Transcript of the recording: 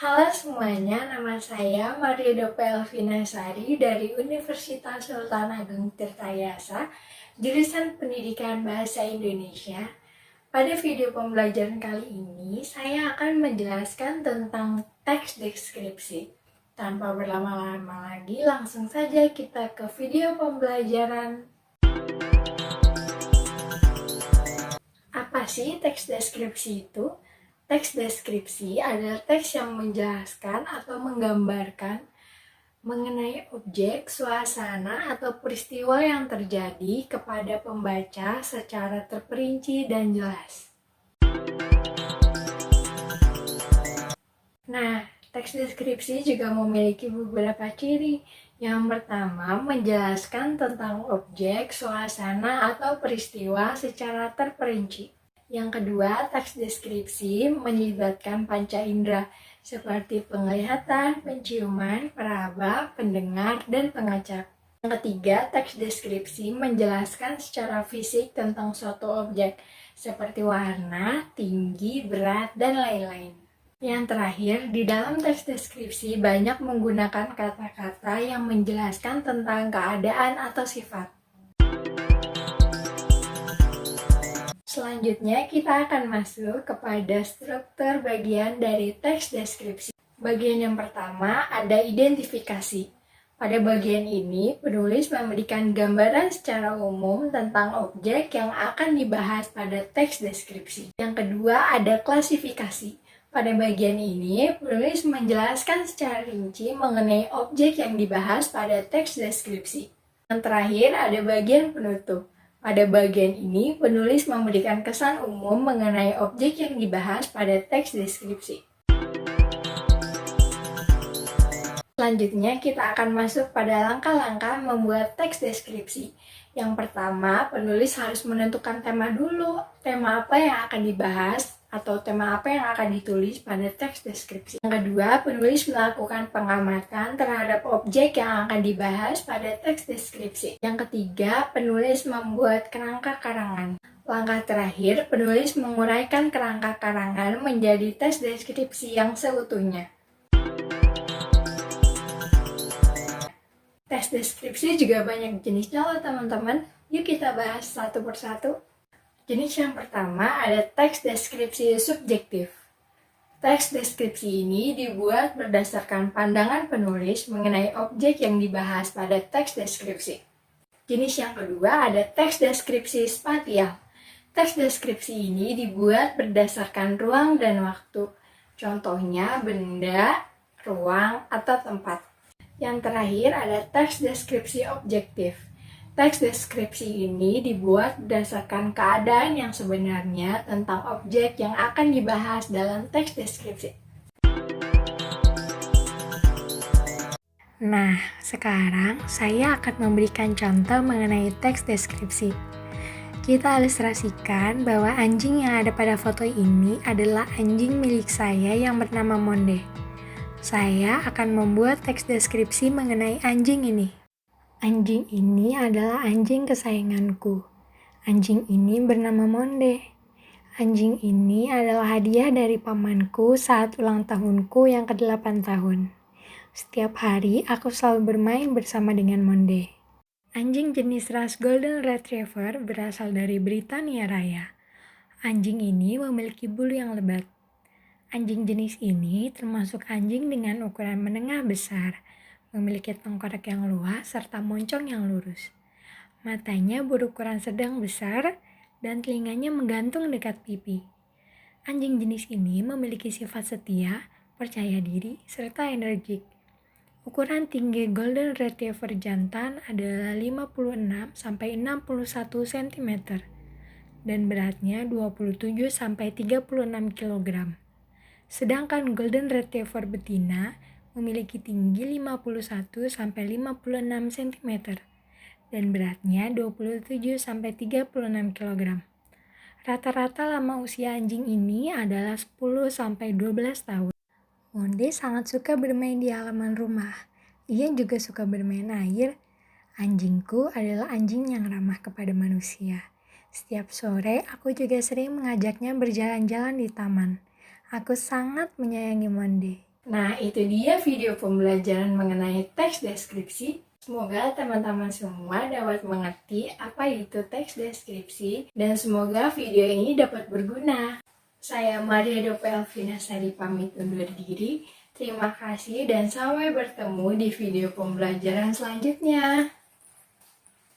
Halo semuanya, nama saya Maria Dope Elvinasari dari Universitas Sultan Agung Tirtayasa, jurusan Pendidikan Bahasa Indonesia. Pada video pembelajaran kali ini, saya akan menjelaskan tentang teks deskripsi. Tanpa berlama-lama lagi, langsung saja kita ke video pembelajaran. Apa sih teks deskripsi itu? Teks deskripsi adalah teks yang menjelaskan atau menggambarkan mengenai objek, suasana, atau peristiwa yang terjadi kepada pembaca secara terperinci dan jelas. Nah, teks deskripsi juga memiliki beberapa ciri. Yang pertama, menjelaskan tentang objek, suasana, atau peristiwa secara terperinci. Yang kedua, teks deskripsi melibatkan panca indera seperti penglihatan, penciuman, peraba, pendengar, dan pengecap. Yang ketiga, teks deskripsi menjelaskan secara fisik tentang suatu objek seperti warna, tinggi, berat, dan lain-lain. Yang terakhir, di dalam teks deskripsi banyak menggunakan kata-kata yang menjelaskan tentang keadaan atau sifat. Selanjutnya, kita akan masuk kepada struktur bagian dari teks deskripsi. Bagian yang pertama ada identifikasi. Pada bagian ini, penulis memberikan gambaran secara umum tentang objek yang akan dibahas pada teks deskripsi. Yang kedua ada klasifikasi. Pada bagian ini, penulis menjelaskan secara rinci mengenai objek yang dibahas pada teks deskripsi. Yang terakhir ada bagian penutup. Pada bagian ini, penulis memberikan kesan umum mengenai objek yang dibahas pada teks deskripsi. Selanjutnya, kita akan masuk pada langkah-langkah membuat teks deskripsi. Yang pertama, penulis harus menentukan tema dulu. Tema apa yang akan dibahas atau tema apa yang akan ditulis pada teks deskripsi. Yang kedua, penulis melakukan pengamatan terhadap objek yang akan dibahas pada teks deskripsi. Yang ketiga, penulis membuat kerangka karangan. Langkah terakhir, penulis menguraikan kerangka karangan menjadi teks deskripsi yang seutuhnya. Teks deskripsi juga banyak jenisnya loh teman-teman. Yuk kita bahas satu persatu. Jenis yang pertama ada teks deskripsi subjektif. Teks deskripsi ini dibuat berdasarkan pandangan penulis mengenai objek yang dibahas pada teks deskripsi. Jenis yang kedua ada teks deskripsi spasial. Teks deskripsi ini dibuat berdasarkan ruang dan waktu. Contohnya benda, ruang, atau tempat. Yang terakhir ada teks deskripsi objektif. Teks deskripsi ini dibuat berdasarkan keadaan yang sebenarnya tentang objek yang akan dibahas dalam teks deskripsi. Nah, sekarang saya akan memberikan contoh mengenai teks deskripsi. Kita ilustrasikan bahwa anjing yang ada pada foto ini adalah anjing milik saya yang bernama Monde. Saya akan membuat teks deskripsi mengenai anjing ini. Anjing ini adalah anjing kesayanganku. Anjing ini bernama Monde. Anjing ini adalah hadiah dari pamanku saat ulang tahunku yang ke-8 tahun. Setiap hari aku selalu bermain bersama dengan Monde. Anjing jenis ras Golden Retriever berasal dari Britania Raya. Anjing ini memiliki bulu yang lebat. Anjing jenis ini termasuk anjing dengan ukuran menengah besar, memiliki tengkorak yang luas serta moncong yang lurus. Matanya berukuran sedang besar dan telinganya menggantung dekat pipi. Anjing jenis ini memiliki sifat setia, percaya diri, serta energik. Ukuran tinggi Golden Retriever jantan adalah 56-61 cm dan beratnya 27-36 kg. Sedangkan Golden Retriever betina memiliki tinggi 51-56 cm dan beratnya 27-36 kg. Rata-rata lama usia anjing ini adalah 10-12 tahun. Monde sangat suka bermain di halaman rumah. Ia juga suka bermain air. Anjingku adalah anjing yang ramah kepada manusia. Setiap sore aku juga sering mengajaknya berjalan-jalan di taman. Aku sangat menyayangi Monde. Nah, itu dia video pembelajaran mengenai teks deskripsi. Semoga teman-teman semua dapat mengerti apa itu teks deskripsi dan semoga video ini dapat berguna. Saya Maria Dope Elvina Sari pamit undur diri. Terima kasih dan sampai bertemu di video pembelajaran selanjutnya.